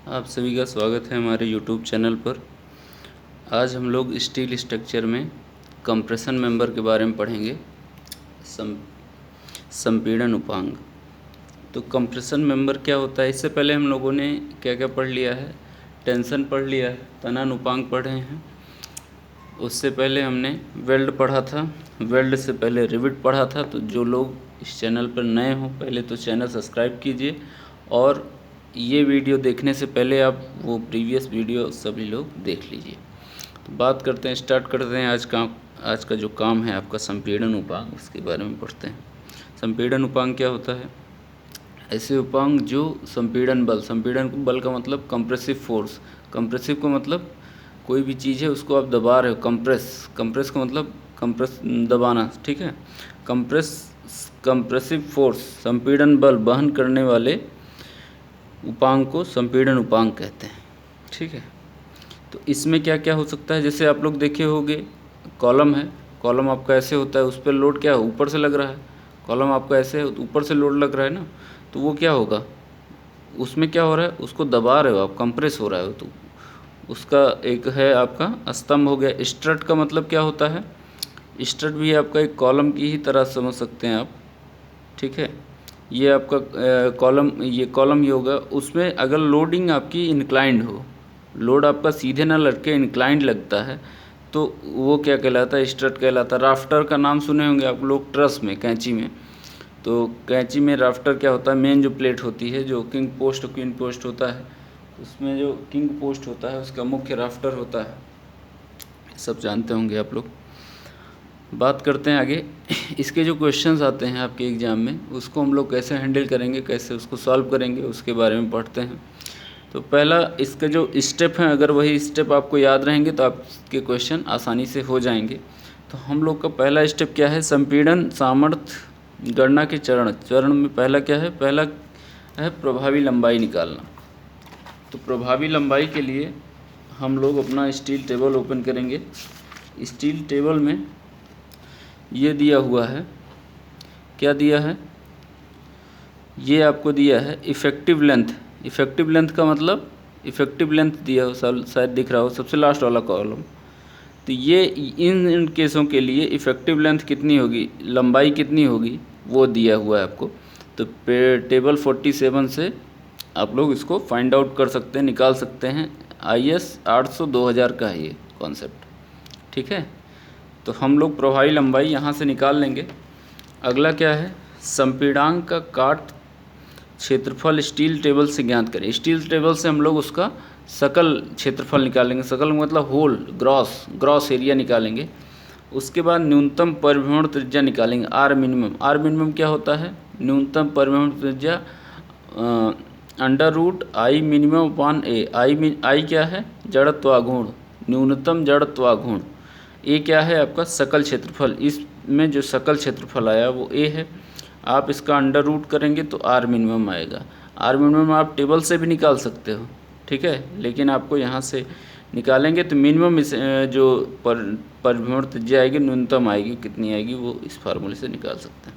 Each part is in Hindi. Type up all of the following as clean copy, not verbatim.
आप सभी का स्वागत है हमारे YouTube चैनल पर। आज हम लोग स्टील स्ट्रक्चर में कंप्रेशन मेंबर के बारे में पढ़ेंगे। संपीड़न उपांग। तो कंप्रेशन मेंबर क्या होता है, इससे पहले हम लोगों ने क्या क्या पढ़ लिया है। टेंशन पढ़ लिया है, तनन उपांग पढ़े हैं। उससे पहले हमने वेल्ड पढ़ा था, वेल्ड से पहले रिविट पढ़ा था। तो जो लोग इस चैनल पर नए हों, पहले तो चैनल सब्सक्राइब कीजिए और ये वीडियो देखने से पहले आप वो प्रीवियस वीडियो सभी लोग देख लीजिए। तो बात करते हैं, स्टार्ट करते हैं। आज का जो काम है आपका संपीड़न उपांग, उसके बारे में पढ़ते हैं। संपीड़न उपांग क्या होता है? ऐसे उपांग जो संपीड़न बल का मतलब कंप्रेसिव फोर्स। कंप्रेसिव का मतलब कोई भी चीज़ है उसको आप दबा रहे हो। कंप्रेस का मतलब कंप्रेस दबाना, ठीक है। कंप्रेसिव फोर्स, संपीड़न बल वहन करने वाले उपांग को संपीड़न उपांग कहते हैं, ठीक है। तो इसमें क्या क्या हो सकता है, जैसे आप लोग देखे होंगे कॉलम है, कॉलम आपका ऐसे होता है, उस पर लोड क्या है, ऊपर से लग रहा है। कॉलम आपका ऐसे ऊपर से लोड लग रहा है ना, तो वो क्या होगा, उसमें क्या हो रहा है, उसको दबा रहे हो आप, कंप्रेस हो रहा है। तो उसका एक है आपका स्तंभ हो गया। स्ट्रट का मतलब क्या होता है, स्ट्रट भी आपका एक कॉलम की ही तरह समझ सकते हैं आप, ठीक है। ये आपका कॉलम, ये कॉलम ही होगा। उसमें अगर लोडिंग आपकी इंक्लाइंड हो, लोड आपका सीधे ना लटके इंक्लाइंड लगता है, तो वो क्या कहलाता है, स्ट्रट कहलाता है। राफ्टर का नाम सुने होंगे आप लोग, ट्रस में, कैंची में। तो कैंची में राफ्टर क्या होता है, मेन जो प्लेट होती है, जो किंग पोस्ट और क्वीन पोस्ट होता है, उसमें जो किंग पोस्ट होता है उसका मुख्य राफ्टर होता है, सब जानते होंगे आप लोग। बात करते हैं आगे। इसके जो क्वेश्चंस आते हैं आपके एग्ज़ाम में, उसको हम लोग कैसे हैंडल करेंगे, कैसे उसको सॉल्व करेंगे, उसके बारे में पढ़ते हैं। तो पहला इसका जो स्टेप है, अगर वही स्टेप आपको याद रहेंगे तो आपके क्वेश्चन आसानी से हो जाएंगे। तो हम लोग का पहला स्टेप क्या है, संपीड़न सामर्थ्य गणना के चरण में पहला क्या है, पहला है प्रभावी लंबाई निकालना। तो प्रभावी लंबाई के लिए हम लोग अपना स्टील टेबल ओपन करेंगे। स्टील टेबल में ये दिया हुआ है, क्या दिया है, ये आपको दिया है इफ़ेक्टिव लेंथ। इफ़ेक्टिव लेंथ का मतलब, इफ़ेक्टिव लेंथ दिया हो, शायद दिख रहा हो, सबसे लास्ट वाला कॉलम। तो ये इन केसों के लिए इफ़ेक्टिव लेंथ कितनी होगी, लंबाई कितनी होगी, वो दिया हुआ है आपको। तो टेबल 47 से आप लोग इसको फाइंड आउट कर सकते हैं, निकाल सकते हैं। IS 800 2000 का है ये कॉन्सेप्ट, ठीक है। तो हम लोग प्रभावी लंबाई यहाँ से निकाल लेंगे। अगला क्या है, संपीड़ांक का काट क्षेत्रफल स्टील टेबल से ज्ञात करें। स्टील टेबल से हम लोग उसका सकल क्षेत्रफल निकालेंगे। सकल मतलब होल, ग्रॉस एरिया निकालेंगे। उसके बाद न्यूनतम परिभ्रमण त्रिज्या निकालेंगे, आर मिनिमम। आर मिनिमम क्या होता है, न्यूनतम परिभ्रमण त्रिज्या √I मिनिमम अपॉन ए। आई क्या है, जड़त्वाघूर्ण, न्यूनतम जड़त्वाघूर्ण। ए क्या है आपका सकल क्षेत्रफल, इसमें जो सकल क्षेत्रफल आया वो ए है। आप इसका √, करेंगे तो आर मिनिमम आएगा। आर मिनिमम आप टेबल से भी निकाल सकते हो, ठीक है, लेकिन आपको यहाँ से निकालेंगे तो मिनिमम इस जो परिभ्रमण त्रिज्या आएगी, न्यूनतम आएगी, कितनी आएगी वो इस फार्मूले से निकाल सकते हैं।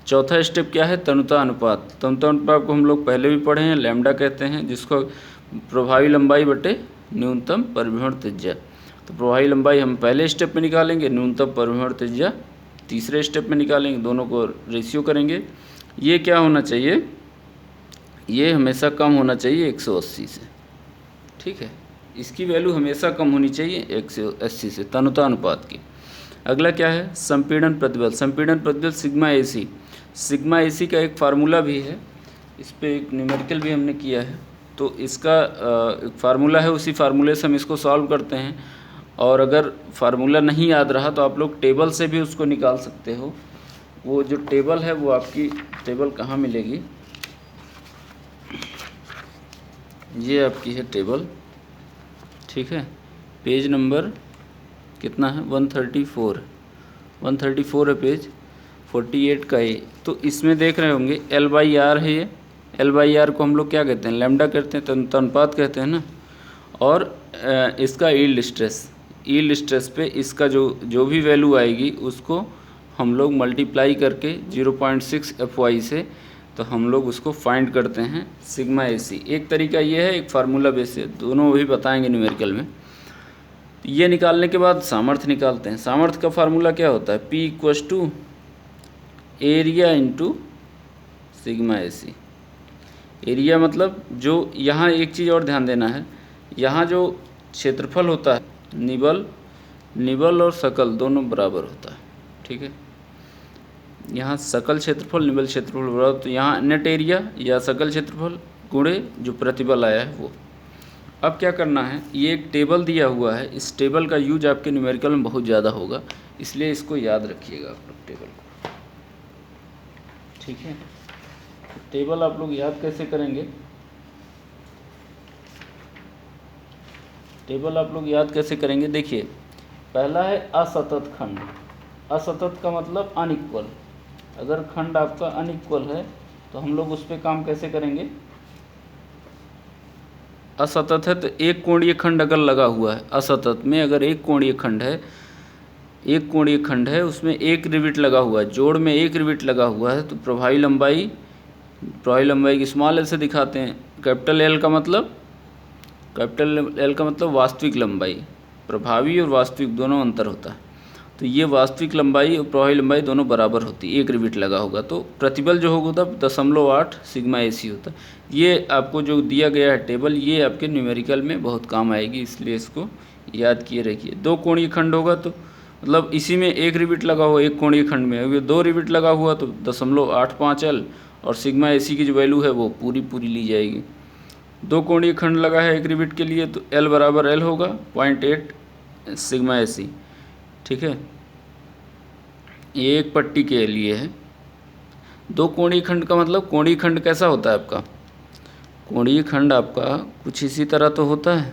चौथा स्टेप क्या है, तनुता अनुपात। तनुता अनुपात को हम लोग पहले भी पढ़े हैं, लैम्डा कहते हैं, जिसको प्रभावी लंबाई बटे न्यूनतम परिभ्रमण त्रिज्या। तो प्रभावी लंबाई हम पहले स्टेप में निकालेंगे, न्यूनतम परिभ्रमण त्रिज्या तीसरे स्टेप में निकालेंगे, दोनों को रेशियो करेंगे। ये क्या होना चाहिए, ये हमेशा कम होना चाहिए 180 से, ठीक है। इसकी वैल्यू हमेशा कम होनी चाहिए 180 से, तनुता अनुपात की। अगला क्या है, संपीड़न प्रतिबल। संपीड़न प्रतिबल सिग्मा AC। सिग्मा AC का एक फार्मूला भी है, इस पर एक न्यूमेरिकल भी हमने किया है। तो इसका एक फार्मूला है, उसी फार्मूले से हम इसको सॉल्व करते हैं। और अगर फार्मूला नहीं याद रहा तो आप लोग टेबल से भी उसको निकाल सकते हो। वो जो टेबल है वो आपकी टेबल कहाँ मिलेगी, ये आपकी है टेबल, ठीक है। पेज नंबर कितना है, 134 है पेज 48 का ये। तो इसमें देख रहे होंगे L/R है ये। L/R को हम लोग क्या कहते हैं, लैम्डा कहते हैं, तनुता अनुपात कहते हैं ना। और इसका यील्ड स्ट्रेस पे इसका जो भी वैल्यू आएगी उसको हम लोग मल्टीप्लाई करके 0.6 FY से तो हम लोग उसको फाइंड करते हैं सिग्मा AC। एक तरीका ये है, एक फार्मूला बेस है, दोनों भी बताएंगे न्यूमेरिकल में। ये निकालने के बाद सामर्थ्य निकालते हैं। सामर्थ्य का फार्मूला क्या होता है? P = area into sigma AC। Area मतलब जो यहाँ एक चीज़ और ध्यान देना है, यहाँ जो क्षेत्रफल होता है निबल और सकल दोनों बराबर होता है, ठीक है। यहाँ सकल क्षेत्रफल निबल क्षेत्रफल बराबर, तो यहाँ नेट एरिया या सकल क्षेत्रफल गुणे जो प्रतिबल आया है वो। अब क्या करना है, ये एक टेबल दिया हुआ है, इस टेबल का यूज आपके न्यूमेरिकल में बहुत ज़्यादा होगा, इसलिए इसको याद रखिएगा आप लोग टेबल को, ठीक है। टेबल आप लोग याद कैसे करेंगे? टेबल आप लोग याद कैसे करेंगे? देखिए, पहला है असतत खंड। असतत का मतलब अनइक्वल। अगर खंड आपका अनइक्वल है तो हम लोग उस पर काम कैसे करेंगे? असतत है तो एक कोणीय खंड अगर लगा हुआ है, असतत में अगर एक कोणीय खंड है उसमें एक रिविट लगा हुआ है, जोड़ में एक रिविट लगा हुआ है, तो प्रभावी लंबाई की स्मॉल एल से दिखाते हैं। कैपिटल एल का मतलब वास्तविक लंबाई। प्रभावी और वास्तविक दोनों अंतर होता है, तो ये वास्तविक लंबाई और प्रभावी लंबाई दोनों बराबर होती है, एक रिविट लगा होगा तो प्रतिबल जो होगा 0.8 सिग्मा AC होता है। ये आपको जो दिया गया है टेबल, ये आपके न्यूमेरिकल में बहुत काम आएगी, इसलिए इसको याद किए रखिए। दो कोणीय खंड होगा तो मतलब इसी में एक रिविट लगा हुआ, एक कोणीय खंड में अगर दो रिविट लगा हुआ तो 0.85 L, और सिग्मा AC की जो वैल्यू है वो पूरी ली जाएगी। दो कोणीय खंड लगा है एक रिविट के लिए तो L बराबर L होगा 0.8 सिग्मा AC, ठीक है। ये एक पट्टी के लिए है। दो कोणीय खंड का मतलब, कोणीय खंड कैसा होता है आपका? कोणीय खंड आपका कुछ इसी तरह तो होता है,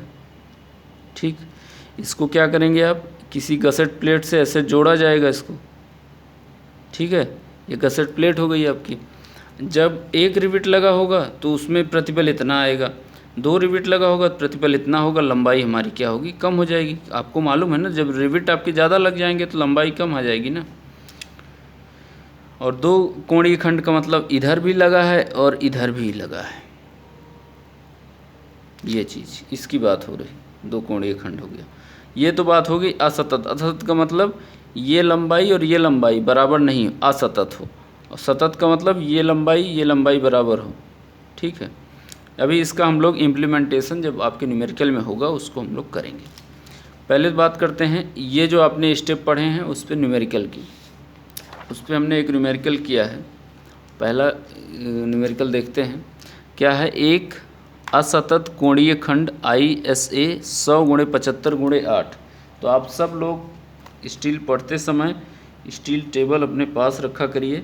ठीक। इसको क्या करेंगे आप, किसी गसेट प्लेट से ऐसे जोड़ा जाएगा इसको, ठीक है। ये गसेट प्लेट हो गई आपकी। जब एक रिविट लगा होगा तो उसमें प्रतिबल इतना आएगा, दो रिविट लगा होगा तो प्रतिबल इतना होगा, लंबाई हमारी क्या होगी? कम हो जाएगी। आपको मालूम है ना, जब रिविट आपके ज़्यादा लग जाएंगे तो लंबाई कम आ जाएगी ना। और दो कोणीय खंड का मतलब इधर भी लगा है और इधर भी लगा है, ये चीज़ इसकी बात हो रही, दो कोणीय खंड हो गया। ये तो बात हो गई असतत। असतत का मतलब ये लंबाई और ये लंबाई बराबर नहीं, असतत हो। और सतत का मतलब ये लंबाई बराबर हो, ठीक है। अभी इसका हम लोग इम्प्लीमेंटेशन जब आपके न्यूमेरिकल में होगा उसको हम लोग करेंगे। पहले बात करते हैं, ये जो आपने स्टेप पढ़े हैं उस पर न्यूमेरिकल की, उस पर हमने एक न्यूमेरिकल किया है। पहला न्यूमेरिकल देखते हैं क्या है। एक असतत कोणीय खंड ISA 100 × 75 × 8। तो आप सब लोग स्टील पढ़ते समय स्टील टेबल अपने पास रखा करिए।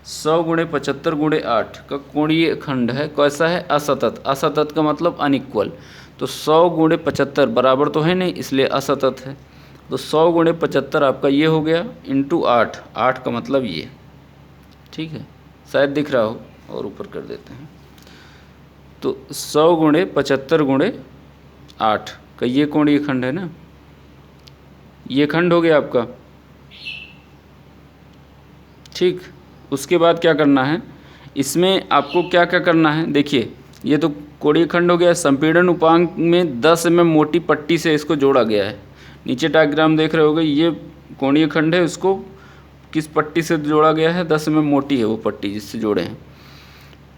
100 × 75 × 8 का कोणीय खंड है, कैसा है? असतत। असतत का मतलब अनइक्वल, तो 100 × 75 बराबर तो है नहीं, इसलिए असतत है। तो 100 × 75 आपका ये हो गया इंटू 8। 8 का मतलब ये, ठीक है, शायद दिख रहा हो, और ऊपर कर देते हैं। तो 100 × 75 × 8 का ये कोणीय खंड है ना, ये खंड हो गया आपका, ठीक। उसके बाद क्या करना है, इसमें आपको क्या क्या करना है, देखिए ये तो कोणीय खंड हो गया। संपीड़न उपांक में 10 mm मोटी पट्टी से इसको जोड़ा गया है। नीचे डायग्राम देख रहे होगे, ये कोणीय खंड है, उसको किस पट्टी से जोड़ा गया है? 10 mm मोटी है वो पट्टी जिससे जोड़े हैं।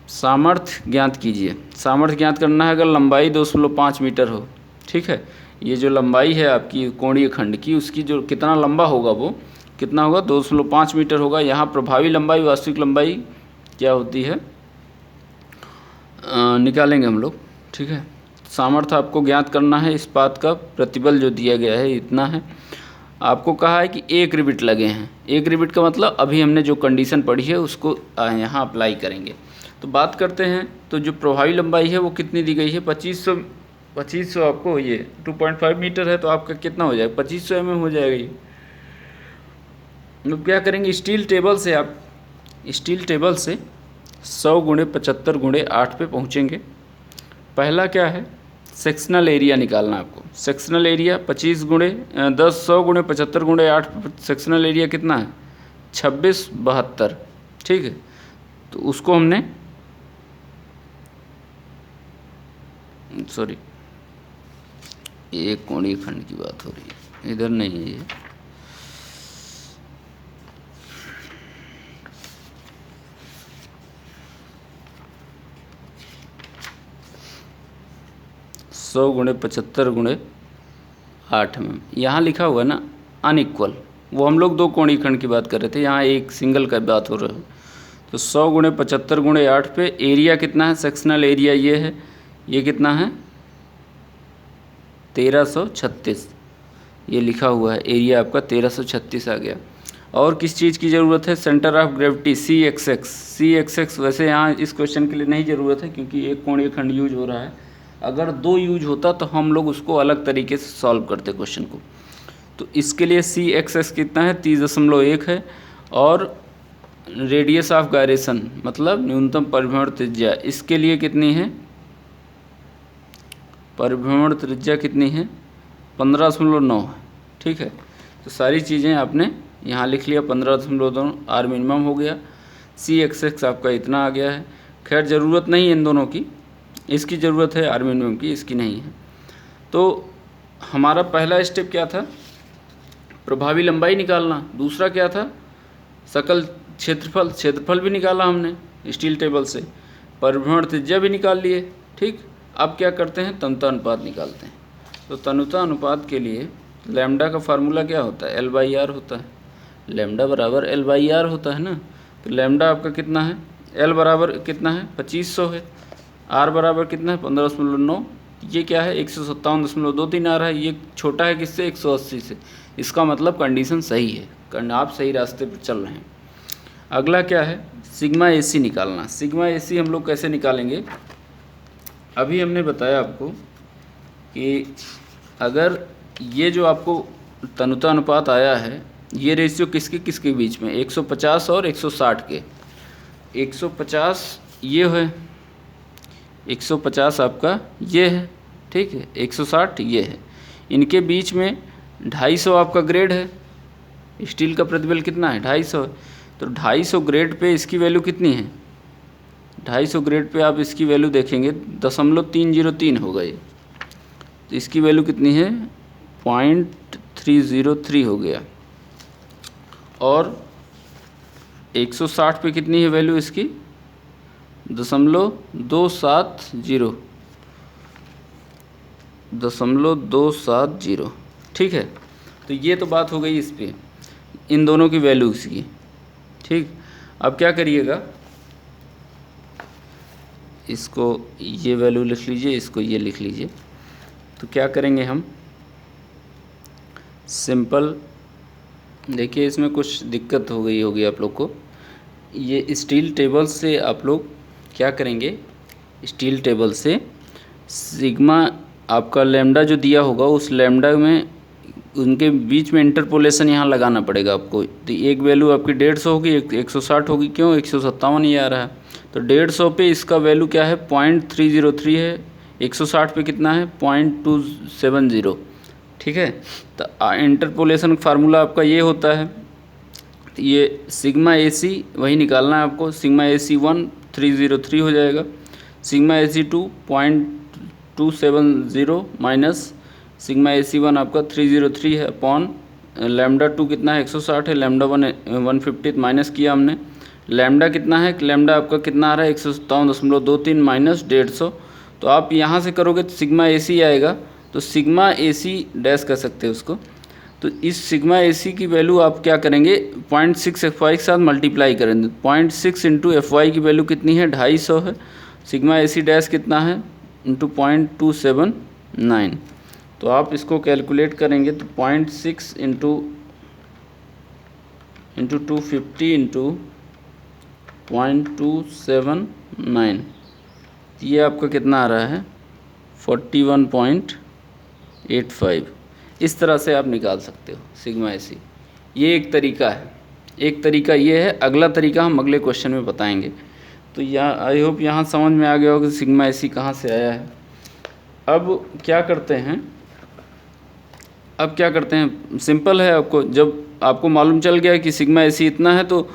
सामर्थ्य ज्ञात कीजिए। सामर्थ्य ज्ञात करना है अगर लंबाई 2.5 मीटर हो, ठीक है। ये जो लंबाई है आपकी कोणीय खंड की, उसकी जो कितना लंबा होगा वो कितना होगा? 2.5 मीटर होगा। यहाँ प्रभावी लंबाई वास्तविक लंबाई क्या होती है निकालेंगे हम लोग, ठीक है। सामर्थ्य आपको ज्ञात करना है। इस्पात का प्रतिबल जो दिया गया है इतना है। आपको कहा है कि एक रिविट लगे हैं। एक रिविट का मतलब अभी हमने जो कंडीशन पढ़ी है उसको यहाँ अप्लाई करेंगे। तो बात करते हैं, तो जो प्रभावी लंबाई है वो कितनी दी गई है? 2500 आपको, ये 2.5 मीटर है तो आपका कितना हो जाएगा? 2500 mm हो जाएगा ये। तो क्या करेंगे, स्टील टेबल से 100 × 75 × 8 पे पहुँचेंगे। पहला क्या है, सेक्शनल एरिया निकालना आपको। सेक्शनल एरिया 100 × 75 × 8, सेक्शनल एरिया कितना है? 2672, ठीक है। तो उसको हमने सॉरी, एक कोणीय खंड की बात हो रही है, इधर नहीं है ये। सौ गुणे 75 गुणे 8 में यहाँ लिखा हुआ है ना अनइक्वल, वो हम लोग 2 कोणीय खंड की बात कर रहे थे, यहाँ एक सिंगल का बात हो रहा है। तो 100 गुणे 75 गुणे 8 पे एरिया कितना है, सेक्शनल एरिया ये है, ये कितना है 1336, ये लिखा हुआ है, एरिया आपका 1336 आ गया। और किस चीज़ की ज़रूरत है, centre of gravity c x x. वैसे यहाँ इस क्वेश्चन के लिए नहीं ज़रूरत है क्योंकि एक कोणीय खंड यूज हो रहा है, अगर 2 यूज होता तो हम लोग उसको अलग तरीके से सॉल्व करते क्वेश्चन को। तो इसके लिए सी एक्स कितना है 30.1 है, और रेडियस ऑफ गायरेशन मतलब न्यूनतम परिभ्रमण त्रिज्या, इसके लिए कितनी है, परिभ्रमण त्रिज्या कितनी है 15.9 है। ठीक है, तो सारी चीज़ें आपने यहाँ लिख लिया, 15.2 आर मिनिमम हो गया, सी एक्स आपका इतना आ गया है। खैर ज़रूरत नहीं है इन दोनों की, इसकी ज़रूरत है आर मिनिमम की, इसकी नहीं है। तो हमारा पहला स्टेप क्या था, प्रभावी लंबाई निकालना। दूसरा क्या था, सकल क्षेत्रफल भी निकाला हमने स्टील टेबल से, परिभ्रमण त्रिज्या भी निकाल लिए। ठीक, अब क्या करते हैं, तनुता अनुपात निकालते हैं। तो तनुता अनुपात के लिए लैम्डा का फार्मूला क्या होता है, L/R होता है, लैम्डा बराबर L/R होता है ना। तो लैम्डा आपका कितना है, L बराबर कितना है 2500 है, R बराबर कितना है 15.9, ये क्या है 157.23 आ रहा है, ये छोटा है किससे 180 से, इसका मतलब कंडीशन सही है, आप सही रास्ते पर चल रहे हैं। अगला क्या है, सिग्मा AC निकालना। सिग्मा AC हम लोग कैसे निकालेंगे, अभी हमने बताया आपको कि अगर ये जो आपको तनुता अनुपात आया है, ये रेशियो किसके किसके बीच में, 150 और 160 के। 150 ये है, 150 आपका ये है, ठीक है, 160 ये है, इनके बीच में 250 आपका ग्रेड है, स्टील का प्रतिबल कितना है 250 है। तो 250 ग्रेड पे इसकी वैल्यू कितनी है, 250 ग्रेड पे आप इसकी वैल्यू देखेंगे 0.303 हो गई, तो इसकी वैल्यू कितनी है 0.303 हो गया। और 160 पे कितनी है वैल्यू इसकी 0.270। ठीक है, तो ये तो बात हो गई इस पे, इन दोनों की वैल्यू इसकी। ठीक, अब क्या करिएगा, इसको ये वैल्यू लिख लीजिए, इसको ये लिख लीजिए। तो क्या करेंगे हम, सिंपल देखिए इसमें कुछ दिक्कत हो गई होगी आप लोग को। ये स्टील टेबल से आप लोग क्या करेंगे, स्टील टेबल से सिग्मा आपका लैम्डा जो दिया होगा, उस लैम्डा में उनके बीच में इंटरपोलेशन यहाँ लगाना पड़ेगा आपको। तो एक वैल्यू आपकी 150 होगी, एक 160 होगी, क्यों 157 ही आ रहा है। तो 150 पे इसका वैल्यू क्या है 0.303 है, 160 पे कितना है 0.270। ठीक है, तो इंटरपोलेशन फार्मूला आपका ये होता है, तो ये सिग्मा AC वही निकालना है आपको, सिग्मा AC1 303 हो जाएगा, sigma AC2 0.270 minus sigma AC1 आपका 303 है अपॉन लैम्डा 2 कितना है 160 है, लैम्डा 1 150 माइनस किया हमने, लैम्डा कितना है, लैम्डा आपका कितना आ रहा है 157.23 माइनस 150। तो आप यहाँ से करोगे तो सिग्मा AC आएगा, तो सिग्मा AC डैश कर सकते हैं उसको। तो इस सिग्मा AC की वैल्यू आप क्या करेंगे 0.6 FY के साथ मल्टीप्लाई करेंगे, 0.6 इंटू FY की वैल्यू कितनी है 250 है, सिग्मा AC डैश कितना है इंटू 0.279। तो आप इसको कैलकुलेट करेंगे तो 0.6 इंटू 250 इंटू 0.279, ये आपका कितना आ रहा है 41.85। इस तरह से आप निकाल सकते हो सिग्मा AC। ये एक तरीका है, एक तरीका ये है, अगला तरीका हम अगले क्वेश्चन में बताएंगे। तो यहाँ आई होप यहाँ समझ में आ गया होगा कि सिग्मा AC कहाँ से आया है। अब क्या करते हैं, सिंपल है, आपको जब आपको मालूम चल गया कि सिग्मा AC इतना है, तो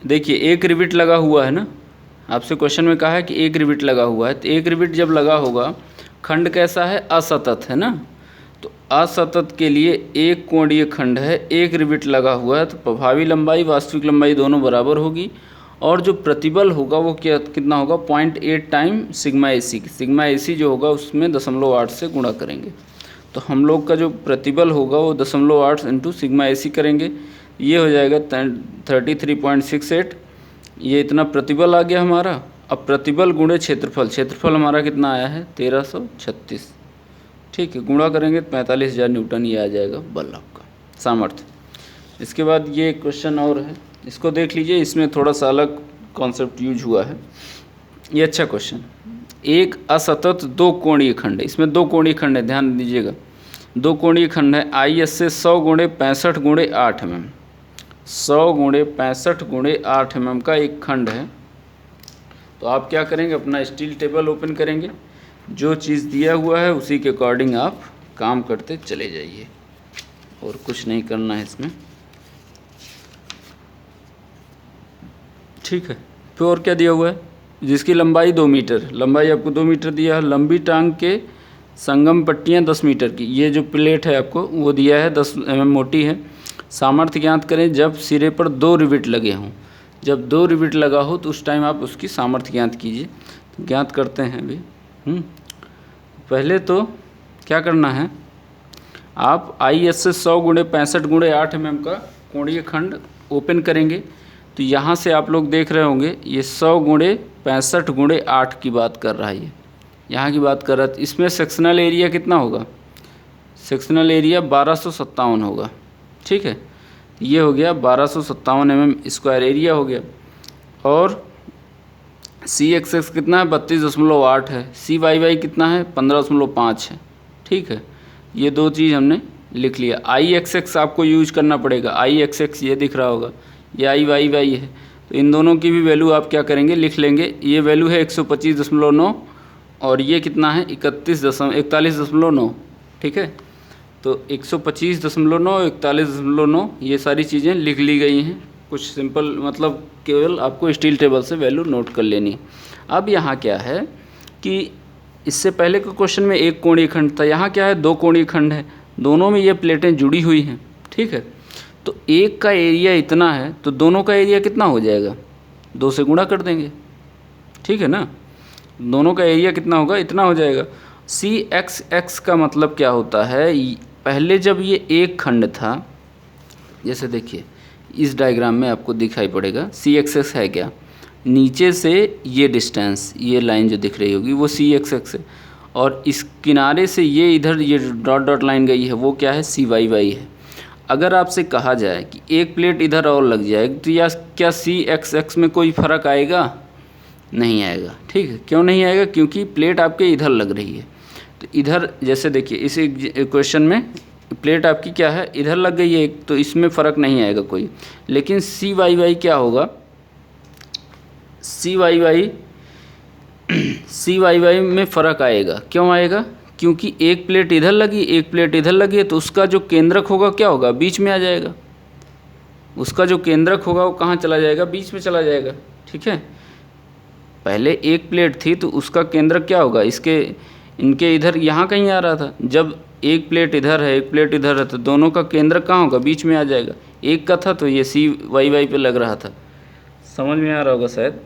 देखिए एक रिविट लगा हुआ है ना, आपसे क्वेश्चन में कहा है कि एक रिविट लगा हुआ है, तो एक रिविट जब लगा होगा खंड कैसा है, असतत है ना। तो असतत के लिए एक कोणीय खंड है, एक रिविट लगा हुआ है, तो प्रभावी लंबाई वास्तविक लंबाई दोनों बराबर होगी। और जो प्रतिबल होगा वो कितना होगा, 0.8 time sigma AC। Sigma AC जो होगा उसमें 0.8 से गुणा करेंगे। तो हम लोग का जो प्रतिबल होगा वो 0.8 इंटू सिग्मा AC करेंगे, ये हो जाएगा 33.68। ये इतना प्रतिबल आ गया हमारा। अब प्रतिबल गुणे क्षेत्रफल, क्षेत्रफल हमारा कितना आया है 1336, ठीक है, गुणा करेंगे 45,000 न्यूटन, ये आ जाएगा बल आपका सामर्थ्य। इसके बाद ये क्वेश्चन और है, इसको देख लीजिए, इसमें थोड़ा सा अलग कॉन्सेप्ट यूज हुआ है। ये अच्छा क्वेश्चन। एक असतत दो कोणीय खंड है, इसमें दो कोणीय खंड है, ध्यान दीजिएगा। दो कोणीय खंड है, IS से 100 गुणे 65 गुणे 8 mm, 100 गुणे 65 गुणे 8 mm का एक खंड है। तो आप क्या करेंगे, अपना स्टील टेबल ओपन करेंगे, जो चीज़ दिया हुआ है उसी के अकॉर्डिंग आप काम करते चले जाइए, और कुछ नहीं करना है इसमें, ठीक है। फिर और क्या दिया हुआ है, जिसकी लंबाई 2 मीटर, लंबाई आपको 2 मीटर दिया है, लंबी टांग के संगम पट्टियाँ 10 मीटर की, ये जो प्लेट है आपको वो दिया है 10 mm मोटी है। सामर्थ्य ज्ञात करें जब सिरे पर 2 रिविट लगे हों, जब 2 रिविट लगा हो तो उस टाइम आप उसकी सामर्थ्य ज्ञात कीजिए। तो ज्ञात करते हैं अभी। पहले तो क्या करना है, आप IS से 100 गुणे 65 गुणे 8 mm का कोणीय खंड ओपन करेंगे। तो यहाँ से आप लोग देख रहे होंगे ये 100 गुणे 65 गुणे 8 की बात कर रहा है, ये यहाँ की बात कर रहा है। इसमें सेक्शनल एरिया कितना होगा, सेक्शनल एरिया 1257 होगा, ठीक है। ये हो गया 1257 mm स्क्वायर एरिया हो गया। और CXX कितना है, 32.8 है। CYY कितना है, 15.5 है, ठीक है। ये दो चीज़ हमने लिख लिया। IXX आपको यूज करना पड़ेगा, IXX ये दिख रहा होगा, ये IYY है। तो इन दोनों की भी वैल्यू आप क्या करेंगे, लिख लेंगे। ये वैल्यू है 125.9 और ये कितना है 41.9, ठीक है। तो 125.9, 41.9, ये सारी चीज़ें लिख ली गई हैं। कुछ सिंपल मतलब केवल आपको स्टील टेबल से वैल्यू नोट कर लेनी है। अब यहाँ क्या है कि इससे पहले के क्वेश्चन में एक कोणीय खंड था, यहाँ क्या है, दो कोणीय खंड है, दोनों में ये प्लेटें जुड़ी हुई हैं, ठीक है। तो एक का एरिया इतना है तो दोनों का एरिया कितना हो जाएगा, 2 से गुणा कर देंगे, ठीक है ना। दोनों का एरिया कितना होगा, इतना हो जाएगा। CXX का मतलब क्या होता है, पहले जब ये एक खंड था, जैसे देखिए इस डायग्राम में आपको दिखाई पड़ेगा CXX है क्या, नीचे से ये डिस्टेंस, ये लाइन जो दिख रही होगी वो CXX है, और इस किनारे से ये इधर ये डॉट डॉट लाइन गई है वो क्या है, CYY है। अगर आपसे कहा जाए कि एक प्लेट इधर और लग जाएगी तो या क्या CXX में कोई फ़र्क आएगा, नहीं आएगा, ठीक है। क्यों नहीं आएगा, क्योंकि प्लेट आपके इधर लग रही है। तो इधर जैसे देखिए इस क्वेश्चन में प्लेट आपकी क्या है, इधर लग गई है एक, तो इसमें फ़र्क नहीं आएगा कोई। लेकिन CYY क्या होगा, CYY में फ़र्क आएगा। क्यों आएगा, क्योंकि एक प्लेट इधर लगी, एक प्लेट इधर लगी है, तो उसका जो केंद्रक होगा क्या होगा, बीच में आ जाएगा। उसका जो केंद्रक होगा वो कहाँ चला जाएगा, बीच में चला जाएगा, ठीक है। पहले एक प्लेट थी तो उसका केंद्रक क्या होगा, इनके इधर यहाँ कहीं आ रहा था। जब एक प्लेट इधर है एक प्लेट इधर है तो दोनों का केंद्रक कहाँ होगा, बीच में आ जाएगा। एक का था तो ये CYY पे लग रहा था, समझ में आ रहा होगा शायद।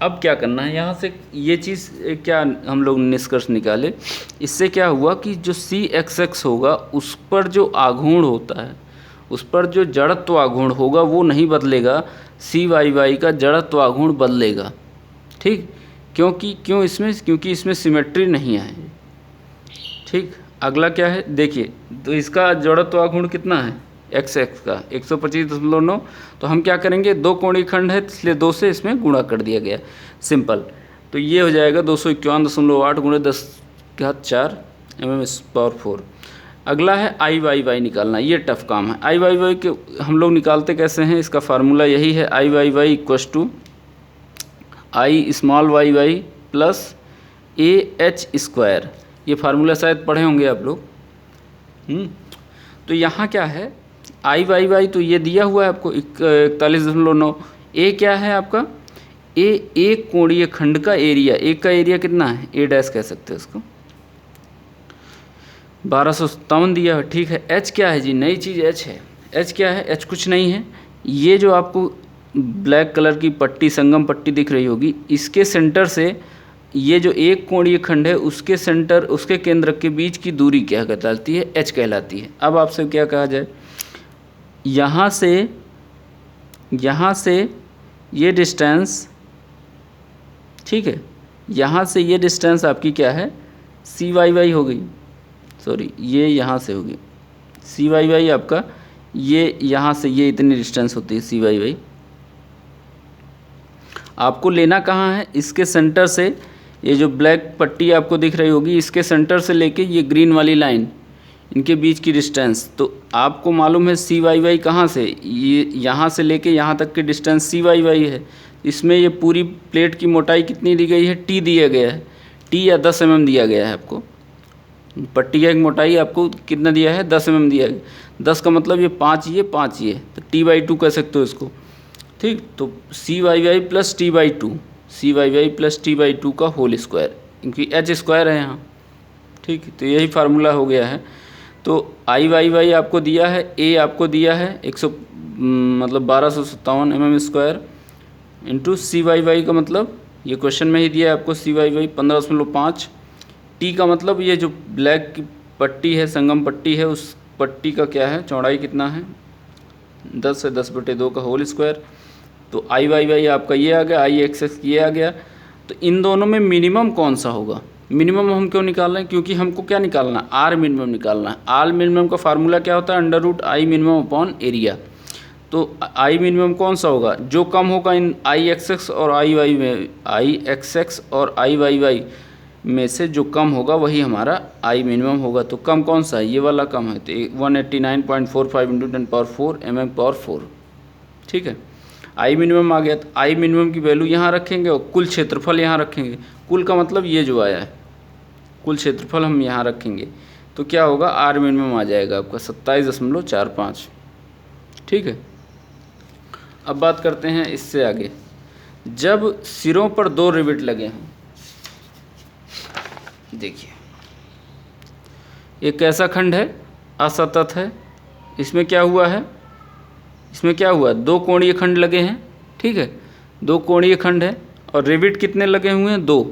अब क्या करना है, यहाँ से ये चीज़ क्या हम लोग निष्कर्ष निकाले, इससे क्या हुआ कि जो CXX होगा उस पर जो आघूर्ण होता है, उस पर जो जड़त्व आघूर्ण होगा वो नहीं बदलेगा, CYY का जड़त्व आघूर्ण बदलेगा, ठीक। क्योंकि इसमें सिमेट्री नहीं है, ठीक। अगला क्या है देखिए, तो इसका जड़त्व आघूर्ण कितना है, XX का 125.9। तो हम क्या करेंगे, दो कोणीय खंड है इसलिए 2 से इसमें गुणा कर दिया गया, सिंपल। तो ये हो जाएगा 251.8 गुणे 10⁴ mm²। अगला है IYY निकालना, ये टफ काम है। IYY के हम लोग निकालते कैसे हैं, इसका फार्मूला यही है, IYY = I प्लस AH²। ये फार्मूला शायद पढ़े होंगे आप लोग। तो यहाँ क्या है, IYY तो ये दिया हुआ है आपको 41.9। ए क्या है आपका, ए एक कोणीय खंड का एरिया, एक का एरिया कितना है, A' कह सकते हैं उसको, 1257 दिया है, ठीक है। एच क्या है जी, नई चीज़ एच है। एच क्या है, एच कुछ नहीं है, ये जो आपको ब्लैक कलर की पट्टी, संगम पट्टी दिख रही होगी, इसके सेंटर से ये जो एक कोणीय खंड है उसके सेंटर, उसके केंद्र के बीच की दूरी क्या कहलाती है, एच कहलाती है। अब आपसे क्या कहा जाए, यहाँ से ये डिस्टेंस, ठीक है, यहाँ से ये डिस्टेंस आपकी क्या है, सी वाई वाई हो गई, सॉरी ये यहाँ से होगी सी वाई वाई आपका, ये यहाँ से ये इतनी डिस्टेंस होती है सी वाई वाई। आपको लेना कहाँ है, इसके सेंटर से, ये जो ब्लैक पट्टी आपको दिख रही होगी, इसके सेंटर से लेके ये ग्रीन वाली लाइन, इनके बीच की डिस्टेंस। तो आपको मालूम है सी वाई वाई कहाँ से, ये यहाँ से लेके यहाँ तक की डिस्टेंस सी वाई वाई है। इसमें ये पूरी प्लेट की मोटाई कितनी दी गई है, टी दिया गया है, टी या 10 mm दिया गया है आपको। पट्टी की मोटाई आपको कितना दिया है, 10 mm दिया है। 10 का मतलब ये 5 ये 5 ये, तो t/2 कह सकते हो इसको, ठीक। तो सी वाई वाई प्लस t/2, सी वाई वाई प्लस t/2 का होल स्क्वायर, क्योंकि एच स्क्वायर है यहाँ, ठीक। तो यही फार्मूला हो गया है। तो आई वाई वाई आपको दिया है, ए आपको दिया है 1257 mm² इंटू सी वाई वाई का मतलब ये क्वेश्चन में ही दिया है आपको, सी वाई वाई 15.5। टी का मतलब ये जो ब्लैक की पट्टी है, संगम पट्टी है, उस पट्टी का क्या है, चौड़ाई कितना है, 10 है, 10/2 का होल स्क्वायर। तो आई वाई वाई आपका ये आ गया, आई एक्स एक्स ये आ गया। तो इन दोनों में मिनिमम कौन सा होगा, मिनिमम हम क्यों निकाल रहे हैं, क्योंकि हमको क्या निकालना है, आर मिनिमम निकालना है। आर मिनिमम का फार्मूला क्या होता है, √I मिनिमम अपॉन एरिया। तो आई मिनिमम कौन सा होगा, जो कम होगा इन आई एक्स एक्स और आई वाई में, आई एक्स एक्स और आई वाई वाई में से जो कम होगा वही हमारा आई मिनिमम होगा। तो कम कौन सा है, ये वाला कम है, तो 189.45 × 10⁴ mm/4, ठीक है। आई मिनिमम आ गया, तो आई मिनिमम की वैल्यू यहाँ रखेंगे और कुल क्षेत्रफल यहाँ रखेंगे। कुल का मतलब ये जो आया है, कुल क्षेत्रफल हम यहाँ रखेंगे, तो क्या होगा, आर मिनिमम आ जाएगा आपका 27.45, ठीक है। अब बात करते हैं इससे आगे, जब सिरों पर 2 रिवेट लगे हैं, देखिए एक ऐसा खंड है, असतत है, इसमें क्या हुआ है, इसमें क्या हुआ, 2 कोणीय खंड लगे हैं, ठीक है, 2 कोणीय खंड है और रिवेट कितने लगे हुए हैं, 2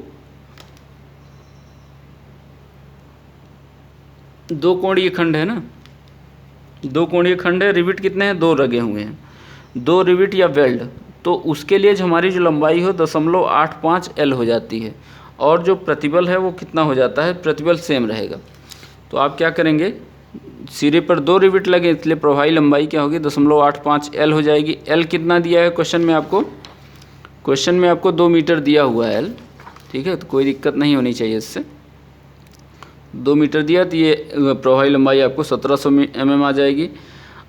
कोणीय खंड है ना, 2 कोणीय खंड है, रिवेट कितने हैं, 2 लगे हुए हैं, 2 रिवेट या वेल्ड। तो उसके लिए हमारी जो लंबाई हो 0.85 L हो जाती है, और जो प्रतिबल है वो कितना हो जाता है, प्रतिबल सेम रहेगा। तो आप क्या करेंगे, सिरे पर 2 रिवेट लगे, इसलिए प्रभावी लंबाई क्या होगी, 0.85 L हो जाएगी। L कितना दिया है क्वेश्चन में आपको, क्वेश्चन में आपको 2 मीटर दिया हुआ है L, ठीक है, तो कोई दिक्कत नहीं होनी चाहिए इससे। 2 मीटर दिया, तो ये प्रभावी लंबाई आपको 1700 mm आ जाएगी।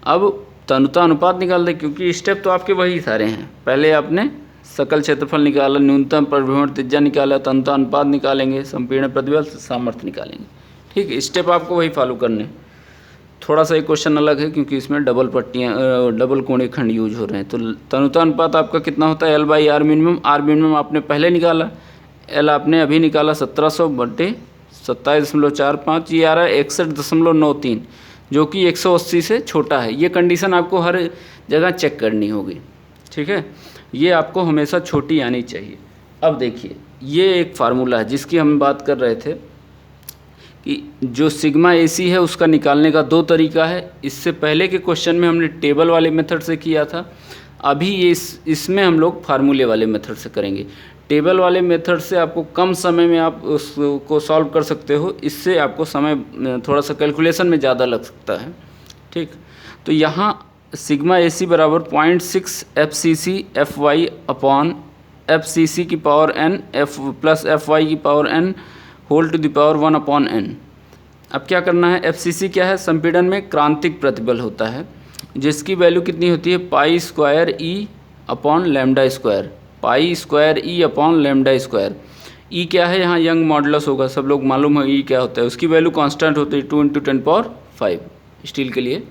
अब तनुता अनुपात निकाल दें, क्योंकि स्टेप तो आपके वही सारे हैं। पहले आपने सकल क्षेत्रफल निकाला, न्यूनतम परिभ्रमण त्रिज्या निकाला, तनुता अनुपात निकालेंगे, संपीड़न प्रतिबल सामर्थ्य निकालेंगे, ठीक है। स्टेप आपको वही फॉलो करने। थोड़ा सा एक क्वेश्चन अलग है, क्योंकि इसमें डबल पट्टियाँ, डबल कोणीय खंड यूज हो रहे हैं। तो तनुता अनुपात आपका कितना होता है, L/R मिनिमम। आर मिनिमम आपने पहले निकाला, L आपने अभी निकाला 1700/27.45, ये आ रहा है 61.93, जो कि 180 से छोटा है। ये कंडीशन आपको हर जगह चेक करनी होगी, ठीक है, ये आपको हमेशा छोटी आनी चाहिए। अब देखिए, ये एक फार्मूला है जिसकी हम बात कर रहे थे कि जो सिग्मा AC है उसका निकालने का 2 तरीका है। इससे पहले के क्वेश्चन में हमने टेबल वाले मेथड से किया था, अभी ये इसमें हम लोग फार्मूले वाले मेथड से करेंगे। टेबल वाले मेथड से आपको कम समय में आप उसको सॉल्व कर सकते हो, इससे आपको समय थोड़ा सा कैलकुलेशन में ज़्यादा लग सकता है, ठीक। तो यहाँ सिग्मा AC बराबर 0.6 FCC FY अपॉन FCC की पावर n प्लस FY की power n whole to the power 1/n। अब क्या करना है, FCC क्या है, संपीड़न में क्रांतिक प्रतिबल होता है, जिसकी वैल्यू कितनी होती है, π² अपॉन λ², π² अपॉन λ²। E क्या है, यहाँ यंग मॉडुलस होगा, सब लोग मालूम है E क्या होता है, उसकी वैल्यू कांस्टेंट होती है 2 × 10⁵ स्टील के लिए।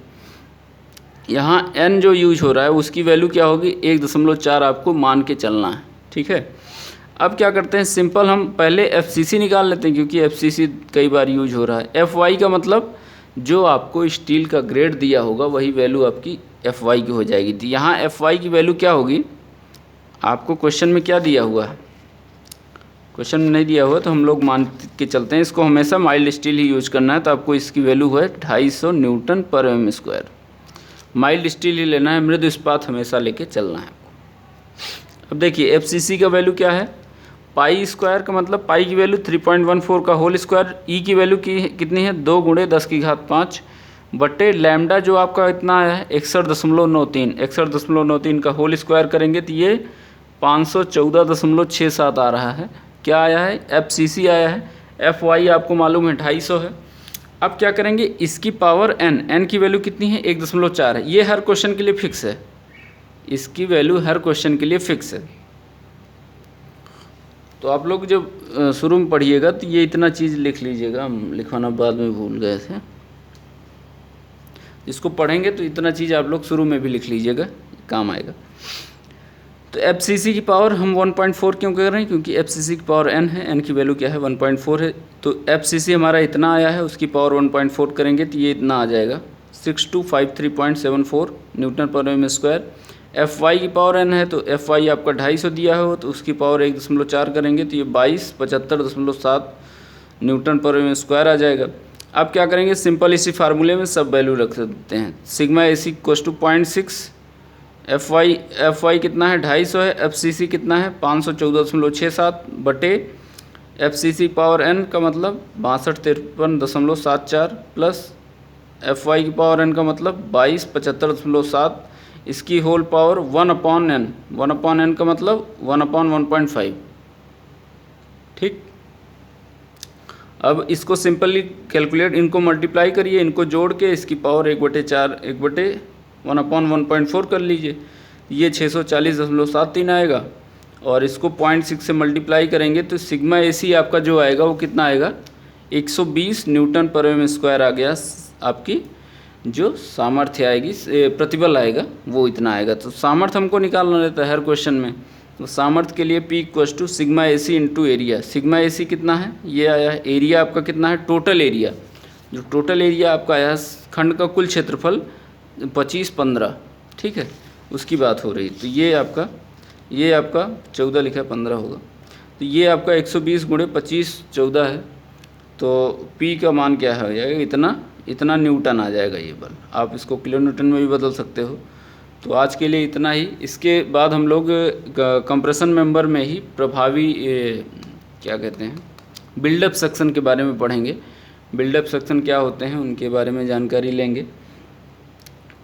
यहाँ n जो यूज हो रहा है उसकी वैल्यू क्या होगी, 1.4 आपको मान के चलना है, ठीक है। अब क्या करते हैं, सिंपल हम पहले FCC निकाल लेते हैं, क्योंकि FCC कई बार यूज हो रहा है। FY का मतलब जो आपको स्टील का ग्रेड दिया होगा वही वैल्यू आपकी FY की हो जाएगी। तो यहाँ FY की वैल्यू क्या होगी, आपको क्वेश्चन में क्या दिया हुआ है, क्वेश्चन में नहीं दिया हुआ तो हम लोग मान के चलते हैं इसको हमेशा माइल्ड स्टील ही यूज करना है। तो आपको इसकी वैल्यू है 250 न्यूटन पर mm²। माइल्ड स्टील ही लेना है, मृदु इस्पात हमेशा लेके चलना है आपको। अब देखिए FCC का वैल्यू क्या है, पाई स्क्वायर का मतलब पाई की वैल्यू 3.14 का होल स्क्वायर, ई की वैल्यू कितनी है 2 × 10⁵ बटे लैम्डा जो आपका इतना आया है 61.93, 61.93 का होल स्क्वायर करेंगे तो ये 514.67 आ रहा है। क्या आया है, FCC आया है। FY आपको मालूम है 250 है। अब क्या करेंगे, इसकी पावर n की वैल्यू कितनी है 1.4 है। ये हर क्वेश्चन के लिए फिक्स है, इसकी वैल्यू हर क्वेश्चन के लिए फिक्स है। तो आप लोग जब शुरू में पढ़िएगा तो ये इतना चीज़ लिख लीजिएगा, हम लिखवाना बाद में भूल गए थे। इसको पढ़ेंगे तो इतना चीज़ आप लोग शुरू में भी लिख लीजिएगा, काम आएगा। तो FCC की पावर हम 1.4 क्यों कर रहे हैं, क्योंकि FCC की पावर n है, n की वैल्यू क्या है 1.4 है। तो FCC हमारा इतना आया है, उसकी पावर 1.4 करेंगे तो ये इतना आ जाएगा 6253.74 न्यूटन पर mm²। FY की पावर n है, तो FY आपका 250 दिया हो तो उसकी पावर 1.4 करेंगे तो ये 2275.7 न्यूटन पर mm² आ जाएगा। अब क्या करेंगे, सिंपल इसी फार्मूले में सब वैल्यू रख देते हैं। सिग्मा AC = 0.6, FY कितना है 250 है, FCC कितना है 514.67 बटे FCC पावर n का मतलब 6253.74 प्लस FY की पावर n का मतलब 2275.7, इसकी होल पावर 1/n, 1/n का मतलब 1/1.5। ठीक, अब इसको सिंपली कैलकुलेट, इनको मल्टीप्लाई करिए, इनको जोड़ के इसकी पावर 1/4 1/1.4 कर लीजिए, ये 640.73 आएगा। और इसको 0.6 से मल्टीप्लाई करेंगे तो सिग्मा AC आपका जो आएगा वो कितना आएगा 120 न्यूटन पर mm² आ गया। आपकी जो सामर्थ्य आएगी, प्रतिबल आएगा वो इतना आएगा। तो सामर्थ्य हमको निकालना रहता है हर क्वेश्चन में। तो सामर्थ्य के लिए P = sigma AC × area. Sigma AC कितना है, ये आया है। एरिया आपका कितना है, टोटल एरिया, जो टोटल एरिया आपका आया खंड का कुल क्षेत्रफल 25-15, ठीक है, उसकी बात हो रही। तो ये आपका 14 लिखा है, 15 होगा। तो ये आपका 120 × 25 14 है। तो P का मान क्या हो जाएगा, इतना न्यूटन आ जाएगा ये बल। आप इसको किलो न्यूटन में भी बदल सकते हो। तो आज के लिए इतना ही। इसके बाद हम लोग कंप्रेशन मेंबर में ही प्रभावी क्या कहते हैं बिल्डअप सेक्शन के बारे में पढ़ेंगे। बिल्डअप सेक्शन क्या होते हैं उनके बारे में जानकारी लेंगे।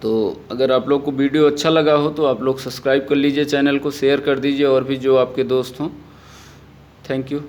तो अगर आप लोग को वीडियो अच्छा लगा हो तो आप लोग सब्सक्राइब कर लीजिए, चैनल को शेयर कर दीजिए और भी जो आपके दोस्त हों। Thank you.